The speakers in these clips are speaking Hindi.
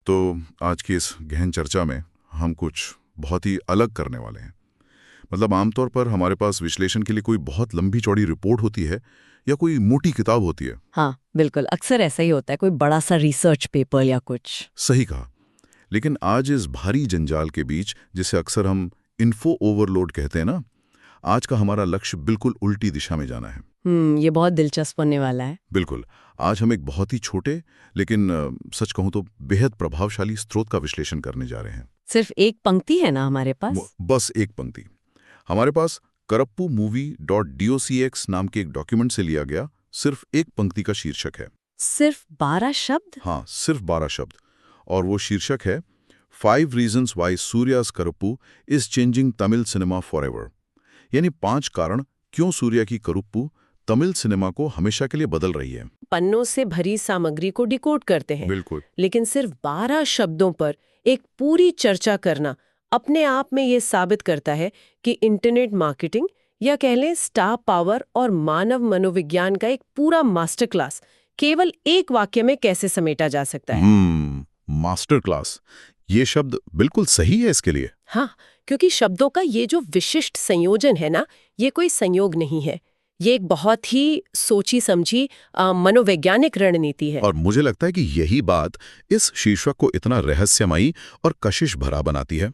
तो आज की इस गहन चर्चा में हम कुछ बहुत ही अलग करने वाले हैं। मतलब आमतौर पर हमारे पास विश्लेषण के लिए कोई बहुत लंबी चौड़ी रिपोर्ट होती है या कोई मोटी किताब होती है। हाँ बिल्कुल, अक्सर ऐसा ही होता है, कोई बड़ा सा रिसर्च पेपर या कुछ। सही कहा। लेकिन आज इस भारी जंजाल के बीच, जिसे अक्सर हम इन्फो ओवरलोड कहते हैं ना, आज का हमारा लक्ष्य बिल्कुल उल्टी दिशा में जाना है। ये बहुत दिलचस्प होने वाला है। बिल्कुल। आज हम एक बहुत ही छोटे लेकिन सच कहूं तो बेहद प्रभावशाली स्रोत का विश्लेषण करने जा रहे हैं। सिर्फ एक पंक्ति है ना हमारे पास? बस एक पंक्ति। हमारे पास karappu-movie.docx नाम के एक डॉक्यूमेंट से लिया गया सिर्फ एक पंक्ति का शीर्षक है। सिर्फ 12 शब्द? हाँ, सिर्फ 12 शब्द। और वो शीर्षक है 5 reasons why Surya's Karuppu is changing Tamil cinema forever। यानी 5 कारण क्यों सूर्या की करुप्पू तमिल सिनेमा को हमेशा के लिए बदल रही है। पन्नों से भरी सामग्री को डिकोड करते हैं। बिल्कुल। लेकिन सिर्फ 12 शब्दों पर एक पूरी चर्चा करना अपने आप में ये साबित करता है कि इंटरनेट मार्केटिंग या कह लें स्टार पावर और मानव मनोविज्ञान का एक पूरा मास्टर क्लास केवल एक वाक्य में कैसे समेटा जा सकता है। मास्टर क्लास, ये शब्द बिल्कुल सही है इसके लिए। हाँ, क्योंकि शब्दों का ये जो विशिष्ट संयोजन है ना, ये कोई संयोग नहीं है, ये एक बहुत ही सोची समझी मनोवैज्ञानिक रणनीति है। और मुझे लगता है कि यही बात इस शीर्षक को इतना रहस्यमयी और कशिश भरा बनाती है।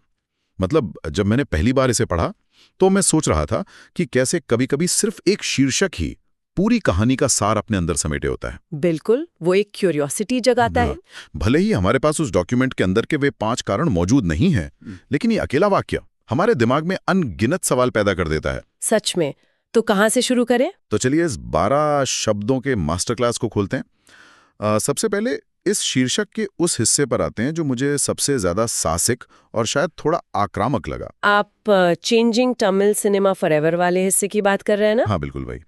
मतलब जब मैंने पहली बार इसे पढ़ा तो मैं सोच रहा था कि कैसे कभी-कभी सिर्फ एक शीर्षक ही पूरी कहानी का सार अपने अंदर समेटे होता है। बिल्कुल, वो एक क्यूरियोसिटी जगाता है। भले ही हमारे पास उस डॉक्यूमेंट के अंदर के वे 5 कारण मौजूद नहीं हैं, लेकिन ये अकेला वाक्य हमारे दिमाग में अनगिनत सवाल पैदा कर देता है। सच में। तो कहाँ से शुरू करें? तो चलिए इस 12 शब्दों के मास्टर क्लास को खोलते हैं। सबसे पहले इस शीर्षक के उस हिस्से पर आते हैं जो मुझे सबसे ज्यादा साहसिक और शायद थोड़ा आक्रामक लगा। आप चेंजिंग तमिल सिनेमा फॉरएवर वाले हिस्से की बात कर रहे हैं ना? हाँ बिल्कुल भाई।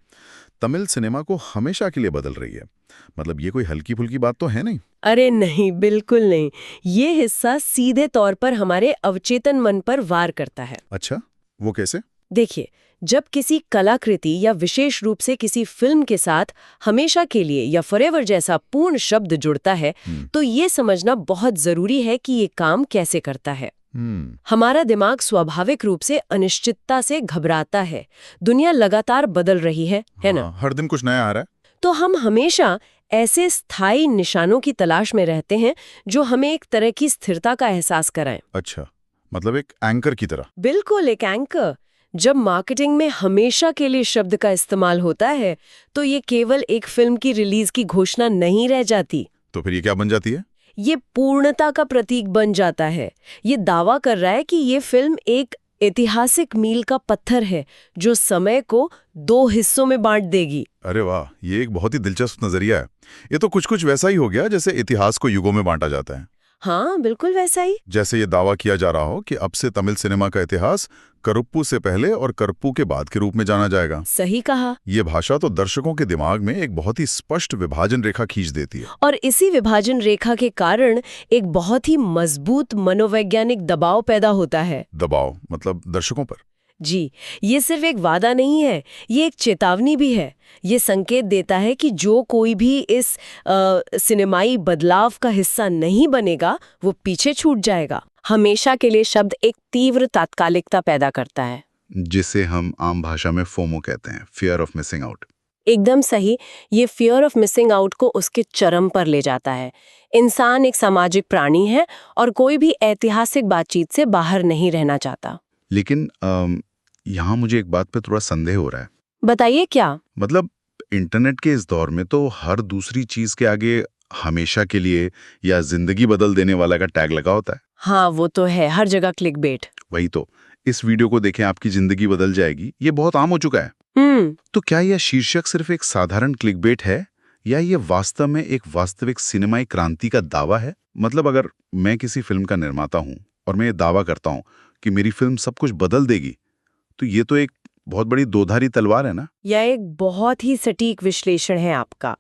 तमिल सिनेमा को हमेशा के लिए बदल रही है। मतलब ये कोई हल्की फुल्की बात तो है नहीं। अरे नहीं, बिल्कुल नहीं। ये हिस्सा सीधे तौर पर हमारे अवचेतन मन पर वार करता है। अच्छा, वो कैसे? देखिए, जब किसी कलाकृति या विशेष रूप से किसी फिल्म के साथ हमेशा के लिए या फॉरएवर जैसा पूर्ण शब्द जुड़ता है, तो ये समझना बहुत जरूरी है कि ये काम कैसे करता है। हमारा दिमाग स्वाभाविक रूप से अनिश्चितता से घबराता है। दुनिया लगातार बदल रही है ना? हर दिन कुछ नया आ रहा है। तो हम हमेशा ऐसे स्थायी निशानों की तलाश में रहते हैं जो हमें एक तरह की स्थिरता का एहसास कराएं। अच्छा, मतलब एक एंकर की तरह। बिल्कुल, एक एंकर। जब मार्केटिंग में हमेशा के लिए शब्द का इस्तेमाल होता है तो ये केवल एक फिल्म की रिलीज की घोषणा नहीं रह जाती। तो फिर ये क्या बन जाती है? ये पूर्णता का प्रतीक बन जाता है। ये दावा कर रहा है कि ये फिल्म एक ऐतिहासिक मील का पत्थर है जो समय को 2 हिस्सों में बांट देगी। अरे वाह, ये एक बहुत ही दिलचस्प नजरिया है। ये तो कुछ वैसा ही हो गया जैसे इतिहास को युगों में बांटा जाता है। हाँ बिल्कुल वैसा ही। जैसे ये दावा किया जा रहा हो कि अब से तमिल सिनेमा का इतिहास करुप्पू से पहले और करुप्पू के बाद के रूप में जाना जाएगा। सही कहा। ये भाषा तो दर्शकों के दिमाग में एक बहुत ही स्पष्ट विभाजन रेखा खींच देती है। और इसी विभाजन रेखा के कारण एक बहुत ही मजबूत मनोवैज्ञानिक दबाव पैदा होता है। दबाव मतलब दर्शकों पर? जी, ये सिर्फ एक वादा नहीं है, ये एक चेतावनी भी है। ये संकेत देता है कि जो कोई भी इस सिनेमाई बदलाव का हिस्सा नहीं बनेगा वो पीछे छूट जाएगा। हमेशा के लिए शब्द एक तीव्र तात्कालिकता पैदा करता है, जिसे हम आम भाषा में फोमो कहते हैं, फियर ऑफ मिसिंग आउट। एकदम सही। ये फियर ऑफ मिसिंग आउट को उसके चरम पर ले जाता है। इंसान एक सामाजिक प्राणी है और कोई भी ऐतिहासिक बातचीत से बाहर नहीं रहना चाहता। लेकिन यहाँ मुझे एक बात पे थोड़ा संदेह हो रहा है। बताइए क्या? मतलब इंटरनेट के इस दौर में तो हर दूसरी चीज के आगे हमेशा के लिए या जिंदगी बदल देने वाला का टैग लगा होता है। हाँ वो तो है, हर जगह क्लिकबेट। वही तो। इस वीडियो को देखें, आपकी जिंदगी बदल जाएगी, ये बहुत आम हो चुका है। तो क्या यह शीर्षक सिर्फ एक साधारण क्लिकबेट है या ये वास्तव में एक वास्तविक सिनेमाई क्रांति का दावा है? मतलब अगर मैं किसी फिल्म का निर्माता हूं और मैं ये दावा करता हूं कि मेरी फिल्म सब कुछ बदल देगी, तो ये तो एक बहुत बड़ी दोधारी तलवार है ना? यह एक बहुत ही सटीक विश्लेषण है आपका।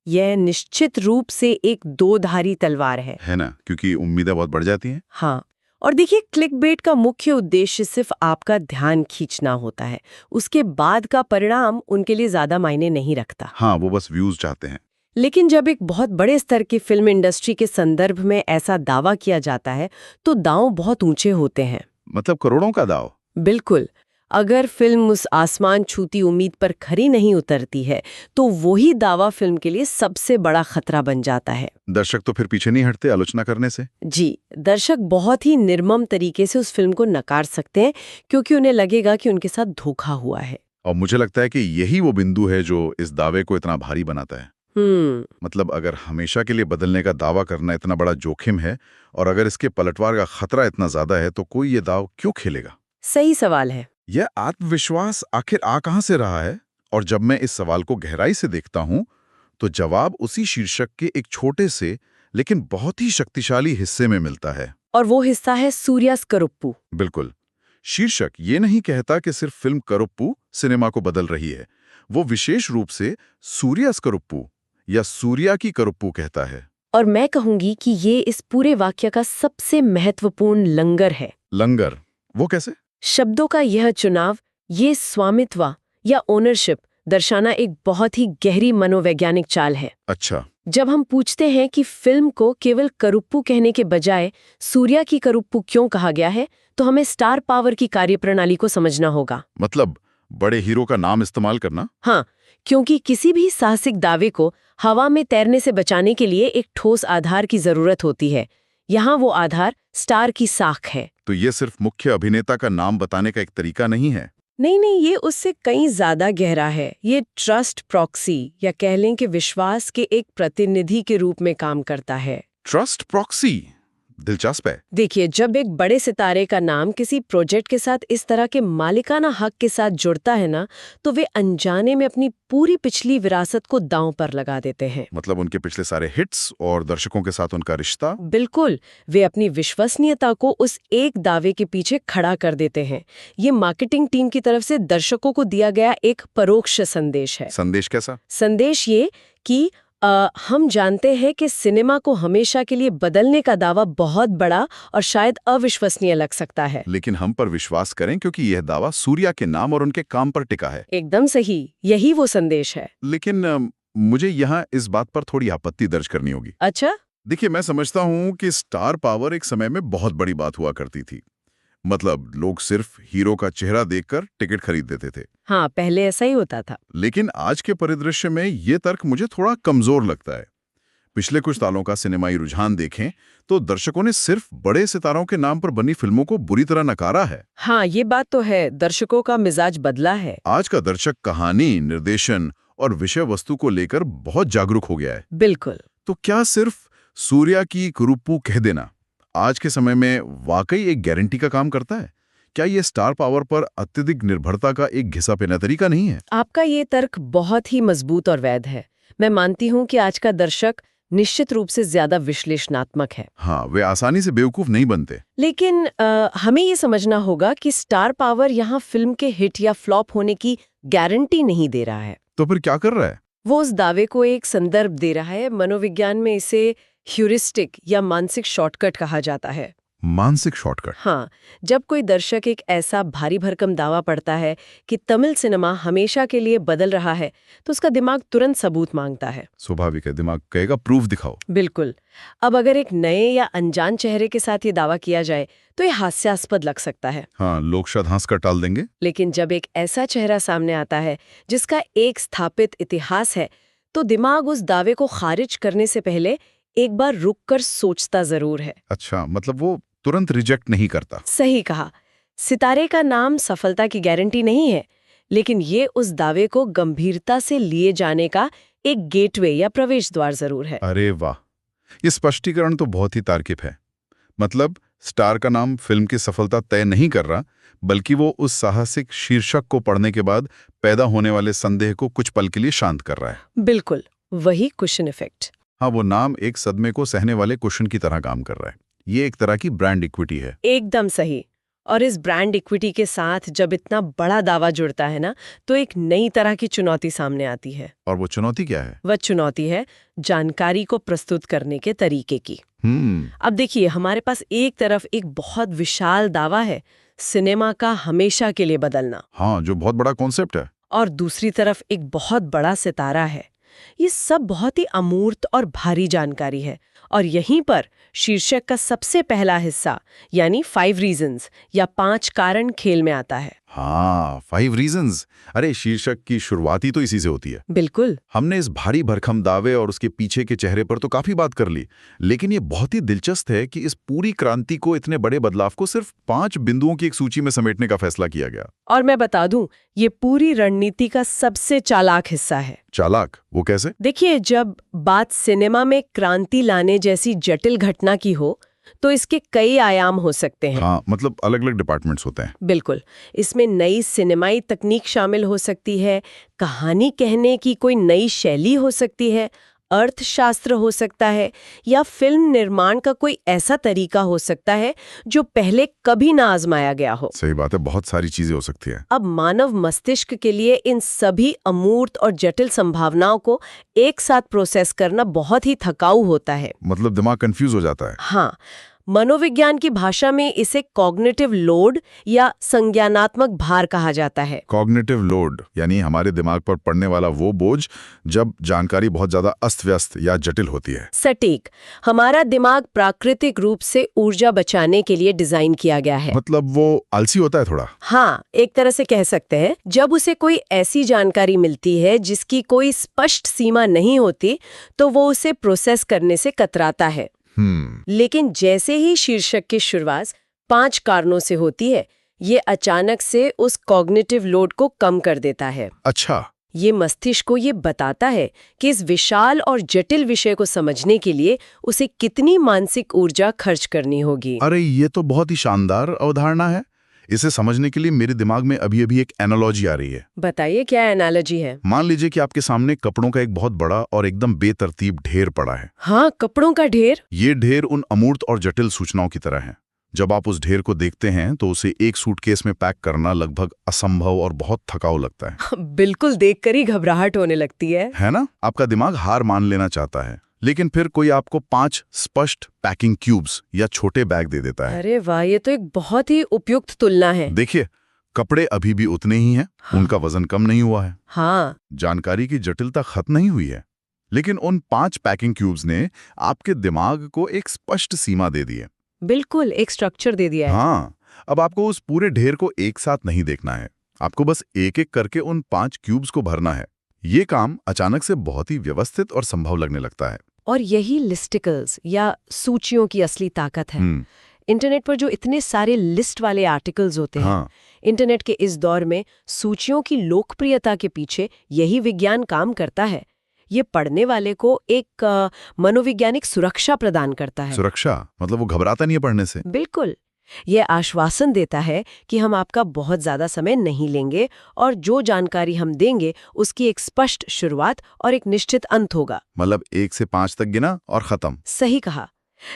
यह निश्चित रूप से एक दोधारी तलवार है ना? क्योंकि उम्मीदें बहुत बढ़ जाती हैं। हाँ, और देखिए, क्लिकबेट का मुख्य उद्देश्य सिर्फ आपका ध्यान खींचना होता है। उसके बाद का परिणाम उनके लिए ज्यादा मायने नहीं रखता। हाँ, वो बस व्यूज चाहते हैं। लेकिन जब एक बहुत बड़े स्तर की फिल्म इंडस्ट्री के संदर्भ में ऐसा दावा किया जाता है तो दांव बहुत ऊंचे होते हैं। मतलब करोड़ों का दाव। बिल्कुल। अगर फिल्म उस आसमान छूती उम्मीद पर खरी नहीं उतरती है तो वही दावा फिल्म के लिए सबसे बड़ा खतरा बन जाता है। दर्शक तो फिर पीछे नहीं हटते आलोचना करने से। जी, दर्शक बहुत ही निर्मम तरीके से उस फिल्म को नकार सकते हैं क्योंकि उन्हें लगेगा कि उनके साथ धोखा हुआ है। और मुझे लगता है कि यही वो बिंदु है जो इस दावे को इतना भारी बनाता है। मतलब अगर हमेशा के लिए बदलने का दावा करना इतना बड़ा जोखिम है और अगर इसके पलटवार का खतरा इतना ज्यादा है तो कोई ये दाव क्यों खेलेगा? सही सवाल है। यह आत्मविश्वास आखिर आ कहां से रहा है? और जब मैं इस सवाल को गहराई से देखता हूं तो जवाब उसी शीर्षक के एक छोटे से लेकिन बहुत ही शक्तिशाली हिस्से में मिलता है। और वो हिस्सा है सूर्यास करुप्पू। बिल्कुल। शीर्षक ये नहीं कहता कि सिर्फ फिल्म करुप्पू सिनेमा को बदल रही है, वो विशेष रूप से सूर्यास करुप्पू या सूर्या की करुप्पू कहता है। और मैं कहूंगी कि ये इस पूरे वाक्य का सबसे महत्वपूर्ण लंगर है। लंगर? वो कैसे? शब्दों का यह चुनाव, ये स्वामित्व या ओनरशिप दर्शाना एक बहुत ही गहरी मनोवैज्ञानिक चाल है। अच्छा। जब हम पूछते हैं कि फिल्म को केवल करुप्पू कहने के बजाय सूर्या की करुप्पू क्यों कहा गया है, तो हमें स्टार पावर की कार्यप्रणाली को समझना होगा। मतलब बड़े हीरो का नाम इस्तेमाल करना? हाँ, क्योंकि किसी भी साहसिक दावे को हवा में तैरने से बचाने के लिए एक ठोस आधार की जरूरत होती है। यहाँ वो आधार स्टार की साख है। तो ये सिर्फ मुख्य अभिनेता का नाम बताने का एक तरीका नहीं है? नहीं, ये उससे कहीं ज्यादा गहरा है। ये ट्रस्ट प्रॉक्सी या कह लें कि विश्वास के एक प्रतिनिधि के रूप में काम करता है। Trust proxy? दिलचस्प है। देखिए, जब एक बड़े सितारे का नाम किसी प्रोजेक्ट के साथ इस तरह के मालिकाना हक के साथ जुड़ता है ना, तो वे अनजाने में अपनी पूरी पिछली विरासत को दांव पर लगा देते हैं। मतलब उनके पिछले सारे हिट्स और दर्शकों के साथ उनका रिश्ता? बिल्कुल। वे अपनी विश्वसनीयता को उस एक दावे के पीछे खड़ा कर देते हैं। ये मार्केटिंग टीम की तरफ से दर्शकों को दिया गया एक परोक्ष संदेश है। संदेश कैसा? संदेश ये कि हम जानते हैं कि सिनेमा को हमेशा के लिए बदलने का दावा बहुत बड़ा और शायद अविश्वसनीय लग सकता है, लेकिन हम पर विश्वास करें क्योंकि यह दावा सूर्या के नाम और उनके काम पर टिका है। एकदम सही, यही वो संदेश है। लेकिन मुझे यहाँ इस बात पर थोड़ी आपत्ति दर्ज करनी होगी। अच्छा? देखिए, मैं समझता हूँ कि स्टार पावर एक समय में बहुत बड़ी बात हुआ करती थी। मतलब लोग सिर्फ हीरो का चेहरा देखकर टिकट खरीद देते थे। हाँ, पहले ऐसा ही होता था। लेकिन आज के परिदृश्य में ये तर्क मुझे थोड़ा कमजोर लगता है। पिछले कुछ सालों का सिनेमाई रुझान देखें तो दर्शकों ने सिर्फ बड़े सितारों के नाम पर बनी फिल्मों को बुरी तरह नकारा है। हाँ, ये बात तो है, दर्शकों का मिजाज बदला है। आज का दर्शक कहानी, निर्देशन और विषय वस्तु को लेकर बहुत जागरूक हो गया है। बिल्कुल। तो क्या सिर्फ सूर्या की कुरुप्पू कह देना आज के समय में वाकई एक गारंटी का काम करता है? क्या ये स्टार पावर पर अत्यधिक निर्भरता का एक घिसा पिना तरीका नहीं है? आपका ये तर्क बहुत ही मजबूत और वैध है। मैं मानती हूँ कि आज का दर्शक निश्चित रूप से ज्यादा विश्लेषणात्मक है। हाँ, वे आसानी से बेवकूफ नहीं बनते। लेकिन हमें ये समझना होगा कि स्टार पावर यहाँ फिल्म के हिट या फ्लॉप होने की गारंटी नहीं दे रहा है। तो फिर क्या कर रहा है? वो उस दावे को एक संदर्भ दे रहा है। मनोविज्ञान में इसे ह्यूरिस्टिक या मानसिक शॉर्टकट कहा जाता है। मानसिक शॉर्टकट? हाँ, जब कोई दर्शक एक ऐसा भारी भरकम दावा पढ़ता है कि तमिल सिनेमा हमेशा के लिए बदल रहा है, तो उसका दिमाग तुरंत सबूत मांगता है। स्वाभाविक है, दिमाग कहेगा प्रूफ दिखाओ। बिल्कुल। अब अगर एक नए या अनजान चेहरे के साथ ये दावा किया जाए तो ये हास्यास्पद लग सकता है। हाँ, लोग शायद हंस कर टाल देंगे। लेकिन जब एक ऐसा चेहरा सामने आता है जिसका एक स्थापित इतिहास है, तो दिमाग उस दावे को खारिज करने से पहले एक बार रुककर सोचता जरूर है। अच्छा, मतलब वो तुरंत रिजेक्ट नहीं करता। सही कहा। सितारे का नाम सफलता की गारंटी नहीं है, लेकिन ये उस दावे को गंभीरता से लिए जाने का एक गेटवे या प्रवेश द्वार जरूर है। अरे वाह, ये स्पष्टीकरण तो बहुत ही तार्किक है। मतलब स्टार का नाम फिल्म की सफलता तय नहीं कर रहा, बल्कि वो उस साहसिक शीर्षक को पढ़ने के बाद पैदा होने वाले संदेह को कुछ पल के लिए शांत कर रहा है। बिल्कुल, वही कुशन इफेक्ट। हाँ, वो नाम एक सदमे को सहने वाले कुशन की तरह काम कर रहा है। ये एक तरह की ब्रांड इक्विटी है। एकदम सही। और इस ब्रांड इक्विटी के साथ जब इतना बड़ा दावा जुड़ता है ना, तो एक नई तरह की चुनौती सामने आती है। और वो चुनौती क्या है? वह चुनौती है जानकारी को प्रस्तुत करने के तरीके की। अब देखिए, हमारे पास एक तरफ एक बहुत विशाल दावा है, सिनेमा का हमेशा के लिए बदलना। हाँ, जो बहुत बड़ा कॉन्सेप्ट है। और दूसरी तरफ एक बहुत बड़ा सितारा है ये सब बहुत ही अमूर्त और भारी जानकारी है। और यहीं पर शीर्षक का सबसे पहला हिस्सा यानी 5 रीजंस या 5 कारण खेल में आता है। हाँ, 5 रीजंस। अरे शीर्षक की शुरुआत ही तो इसी से होती है। बिल्कुल। हमने इस भारी भरकम दावे और उसके पीछे के चेहरे पर तो काफी बात कर ली, लेकिन ये बहुत ही दिलचस्प है कि इस पूरी क्रांति को, इतने बड़े बदलाव को सिर्फ 5 बिंदुओं की एक सूची में समेटने का फैसला किया गया। और मैं बता दूं, ये पूरी रणनीति का सबसे चालाक हिस्सा है। चालाक? वो कैसे? देखिए, जब बात सिनेमा में क्रांति लाने जैसी जटिल घटना की हो तो इसके कई आयाम हो सकते हैं। हाँ, मतलब अलग अलग डिपार्टमेंट्स होते हैं। बिल्कुल। इसमें नई सिनेमाई तकनीक शामिल हो सकती है, कहानी कहने की कोई नई शैली हो सकती है, अर्थशास्त्र हो सकता है, या फिल्म निर्माण का कोई ऐसा तरीका हो सकता है जो पहले कभी ना आजमाया गया हो। सही बात है, बहुत सारी चीजें हो सकती है। अब मानव मस्तिष्क के लिए इन सभी अमूर्त और जटिल संभावनाओं को एक साथ प्रोसेस करना बहुत ही थकाऊ होता है। मतलब दिमाग कंफ्यूज हो जाता है। हाँ, मनोविज्ञान की भाषा में इसे कॉग्निटिव लोड या संज्ञानात्मक भार कहा जाता है। कॉग्निटिव लोड यानी हमारे दिमाग पर पड़ने वाला वो बोझ जब जानकारी बहुत ज्यादा अस्त-व्यस्त या जटिल होती है। सटीक। हमारा दिमाग प्राकृतिक रूप से ऊर्जा बचाने के लिए डिजाइन किया गया है। मतलब वो आलसी होता है थोड़ा। हाँ, एक तरह से कह सकते हैं। जब उसे कोई ऐसी जानकारी मिलती है जिसकी कोई स्पष्ट सीमा नहीं होती, तो वो उसे प्रोसेस करने से कतराता है। लेकिन जैसे ही शीर्षक की शुरुआत 5 कारणों से होती है, ये अचानक से उस कॉग्निटिव लोड को कम कर देता है। अच्छा। ये मस्तिष्क को ये बताता है कि इस विशाल और जटिल विषय को समझने के लिए उसे कितनी मानसिक ऊर्जा खर्च करनी होगी। अरे ये तो बहुत ही शानदार अवधारणा है। इसे समझने के लिए मेरे दिमाग में अभी एक एनालॉजी आ रही है। बताइए, क्या एनालॉजी है? मान लीजिए कि आपके सामने कपड़ों का एक बहुत बड़ा और एकदम बेतरतीब ढेर पड़ा है। हाँ, कपड़ों का ढेर। ये ढेर उन अमूर्त और जटिल सूचनाओं की तरह है। जब आप उस ढेर को देखते हैं तो उसे एक सूटकेस में पैक करना लगभग असंभव और बहुत थकाऊ लगता है। बिल्कुल, देखकर ही घबराहट होने लगती है ना? आपका दिमाग हार मान लेना चाहता है, लेकिन फिर कोई आपको 5 स्पष्ट पैकिंग क्यूब्स या छोटे बैग दे देता है। अरे वाह, ये तो एक बहुत ही उपयुक्त तुलना है। देखिए, कपड़े अभी भी उतने ही हैं। हाँ। उनका वजन कम नहीं हुआ है। हाँ। जानकारी की जटिलता खत्म नहीं हुई है, लेकिन उन 5 पैकिंग क्यूब्स ने आपके दिमाग को एक स्पष्ट सीमा दे दी है। बिल्कुल, एक स्ट्रक्चर दे दिया है। हाँ, अब आपको उस पूरे ढेर को एक साथ नहीं देखना है। आपको बस एक एक करके उन 5 क्यूब्स को भरना है। ये काम अचानक से बहुत ही व्यवस्थित और संभव लगने लगता है। और यही लिस्टिकल्स या सूचियों की असली ताकत है। इंटरनेट पर जो इतने सारे लिस्ट वाले आर्टिकल्स होते हैं, हाँ। इंटरनेट के इस दौर में सूचियों की लोकप्रियता के पीछे यही विज्ञान काम करता है। ये पढ़ने वाले को एक मनोवैज्ञानिक सुरक्षा प्रदान करता है। सुरक्षा? मतलब वो घबराता नहीं है पढ़ने से? बिल्कुल। ये आश्वासन देता है कि हम आपका बहुत ज्यादा समय नहीं लेंगे और जो जानकारी हम देंगे उसकी एक स्पष्ट शुरुआत और एक निश्चित अंत होगा। मतलब 1 से 5 तक गिना और खत्म। सही कहा।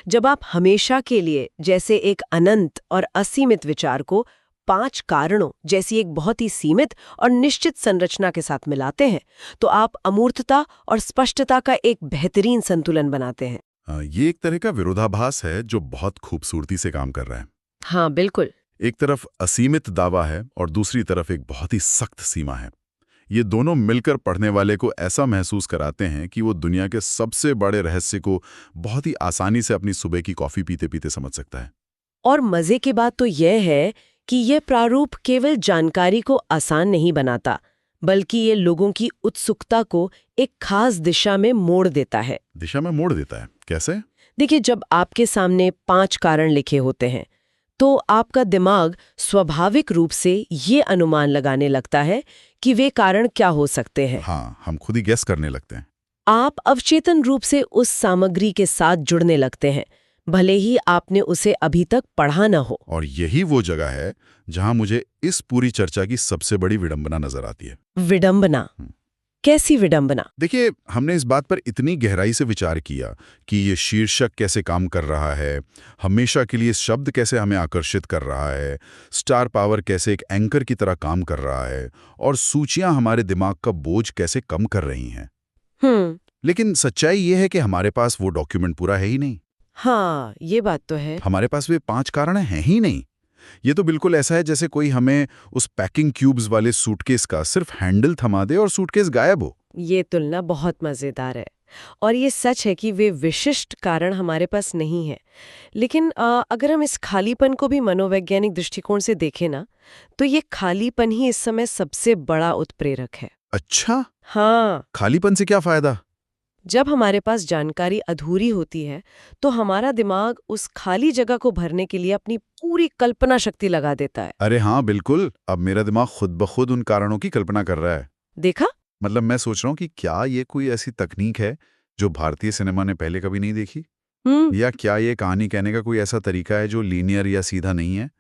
जब आप हमेशा के लिए जैसे एक अनंत और असीमित विचार को 5 कारणों जैसी एक बहुत ही सीमित और निश्चित संरचना के साथ मिलाते हैं, तो आप अमूर्तता और स्पष्टता का एक बेहतरीन संतुलन बनाते हैं। ये एक तरह का विरोधाभास है जो बहुत खूबसूरती से काम कर रहा है। हाँ, बिल्कुल। एक तरफ असीमित दावा है और दूसरी तरफ एक बहुत ही सख्त सीमा है। ये दोनों मिलकर पढ़ने वाले को ऐसा महसूस कराते हैं कि वो दुनिया के सबसे बड़े रहस्य को बहुत ही आसानी से अपनी सुबह की कॉफी पीते पीते समझ सकता है। और मजे की बात तो यह है कि यह प्रारूप केवल जानकारी को आसान नहीं बनाता, बल्कि ये लोगों की उत्सुकता को एक खास दिशा में मोड़ देता है। दिशा में मोड़ देता है? कैसे? देखिए, जब आपके सामने 5 कारण लिखे होते हैं तो आपका दिमाग स्वाभाविक रूप से ये अनुमान लगाने लगता है कि वे कारण क्या हो सकते हैं। हाँ, हम खुद ही गैस करने लगते हैं। आप अवचेतन रूप से उस सामग्री के साथ जुड़ने लगते हैं, भले ही आपने उसे अभी तक पढ़ा न हो। और यही वो जगह है जहां मुझे इस पूरी चर्चा की सबसे बड़ी विडंबना नजर आती है। विडंबना? कैसी विडंबना? देखिए, हमने इस बात पर इतनी गहराई से विचार किया कि ये शीर्षक कैसे काम कर रहा है, हमेशा के लिए शब्द कैसे हमें आकर्षित कर रहा है, स्टार पावर कैसे एक एंकर की तरह काम कर रहा है, और सूचियां हमारे दिमाग का बोझ कैसे कम कर रही हैं। लेकिन सच्चाई ये है कि हमारे पास वो डॉक्यूमेंट पूरा है ही नहीं। हाँ, ये बात तो है। हमारे पास वे 5 कारण हैं ही नहीं। ये तो बिल्कुल ऐसा है जैसे कोई हमें उस पैकिंग क्यूब्स वाले सूटकेस का सिर्फ हैंडल थमा दे और सूटकेस गायब हो। ये तुलना बहुत मजेदार है और ये सच है कि वे विशिष्ट कारण हमारे पास नहीं है। लेकिन अगर हम इस खालीपन को भी मनोवैज्ञानिक दृष्टिकोण से देखें ना, तो ये खालीपन ही इस समय सबसे बड़ा उत्प्रेरक है। अच्छा, हाँ, खालीपन से क्या फायदा? जब हमारे पास जानकारी अधूरी होती है तो हमारा दिमाग उस खाली जगह को भरने के लिए अपनी पूरी कल्पना शक्ति लगा देता है। अरे हाँ, बिल्कुल। अब मेरा दिमाग खुद ब खुद उन कारणों की कल्पना कर रहा है। देखा? मतलब मैं सोच रहा हूँ कि क्या ये कोई ऐसी तकनीक है जो भारतीय सिनेमा ने पहले कभी नहीं देखी? या क्या ये कहानी कहने का कोई ऐसा तरीका है जो लीनियर या सीधा नहीं है?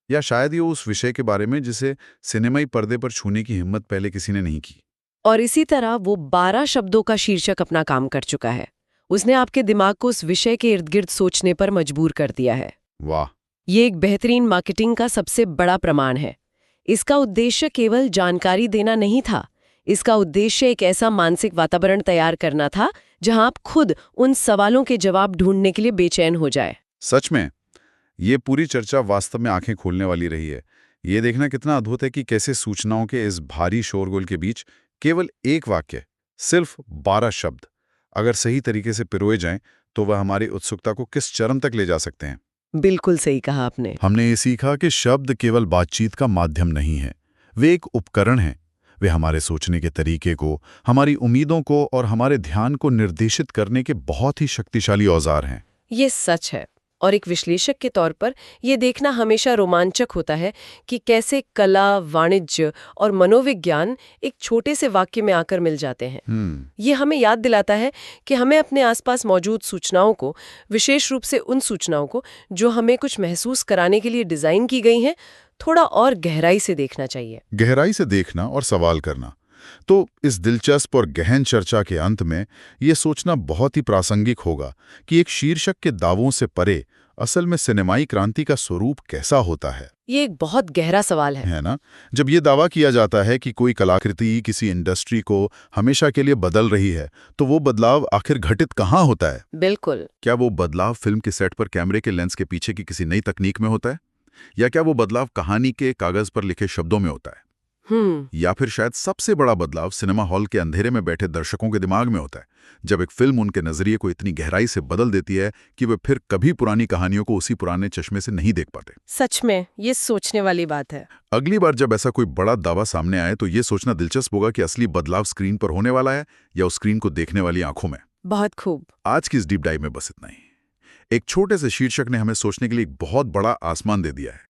या शायद ये उस विषय के बारे में जिसे सिनेमाई पर्दे पर छूने की हिम्मत पहले किसी ने नहीं की। और इसी तरह वो 12 शब्दों का शीर्षक अपना काम कर चुका है। उसने आपके दिमाग को उस विषय के इर्द गिर्द सोचने पर मजबूर कर दिया है। वाह! ये एक बेहतरीन मार्केटिंग का सबसे बड़ा प्रमाण है। इसका उद्देश्य केवल जानकारी देना नहीं था, इसका उद्देश्य एक ऐसा मानसिक वातावरण तैयार करना था जहां आप खुद उन सवालों के जवाब ढूंढने के लिए बेचैन हो जाए। सच में ये पूरी चर्चा वास्तव में आंखें खोलने वाली रही है। ये देखना कितना अद्भुत है कि कैसे सूचनाओं के इस भारी शोरगुल के बीच केवल एक वाक्य, सिर्फ 12 शब्द, अगर सही तरीके से पिरोए जाएं तो वह हमारी उत्सुकता को किस चरम तक ले जा सकते हैं। बिल्कुल सही कहा आपने। हमने ये सीखा कि शब्द केवल बातचीत का माध्यम नहीं है, वे एक उपकरण हैं। वे हमारे सोचने के तरीके को, हमारी उम्मीदों को और हमारे ध्यान को निर्देशित करने के बहुत ही शक्तिशाली औजार हैं। ये सच है। और एक विश्लेषक के तौर पर ये देखना हमेशा रोमांचक होता है कि कैसे कला, वाणिज्य और मनोविज्ञान एक छोटे से वाक्य में आकर मिल जाते हैं। ये हमें याद दिलाता है कि हमें अपने आसपास मौजूद सूचनाओं को, विशेष रूप से उन सूचनाओं को जो हमें कुछ महसूस कराने के लिए डिजाइन की गई हैं, थोड़ा और गहराई से देखना चाहिए। गहराई से देखना और सवाल करना। तो इस दिलचस्प और गहन चर्चा के अंत में ये सोचना बहुत ही प्रासंगिक होगा कि एक शीर्षक के दावों से परे असल में सिनेमाई क्रांति का स्वरूप कैसा होता है। ये एक बहुत गहरा सवाल है ना? जब ये दावा किया जाता है कि कोई कलाकृति किसी इंडस्ट्री को हमेशा के लिए बदल रही है, तो वो बदलाव आखिर घटित कहाँ होता है? बिल्कुल। क्या वो बदलाव फिल्म के सेट पर कैमरे के लेंस के पीछे की किसी नई तकनीक में होता है, या क्या वो बदलाव कहानी के कागज पर लिखे शब्दों में होता है? या फिर शायद सबसे बड़ा बदलाव सिनेमा हॉल के अंधेरे में बैठे दर्शकों के दिमाग में होता है, जब एक फिल्म उनके नजरिए को इतनी गहराई से बदल देती है कि वे फिर कभी पुरानी कहानियों को उसी पुराने चश्मे से नहीं देख पाते। सच में ये सोचने वाली बात है। अगली बार जब ऐसा कोई बड़ा दावा सामने आए तो ये सोचना दिलचस्प होगा कि असली बदलाव स्क्रीन पर होने वाला है या उस स्क्रीन को देखने वाली आंखों में। बहुत खूब। आज की इस डीप डाइव में बस इतना ही। एक छोटे से शीर्षक ने हमें सोचने के लिए एक बहुत बड़ा आसमान दे दिया है।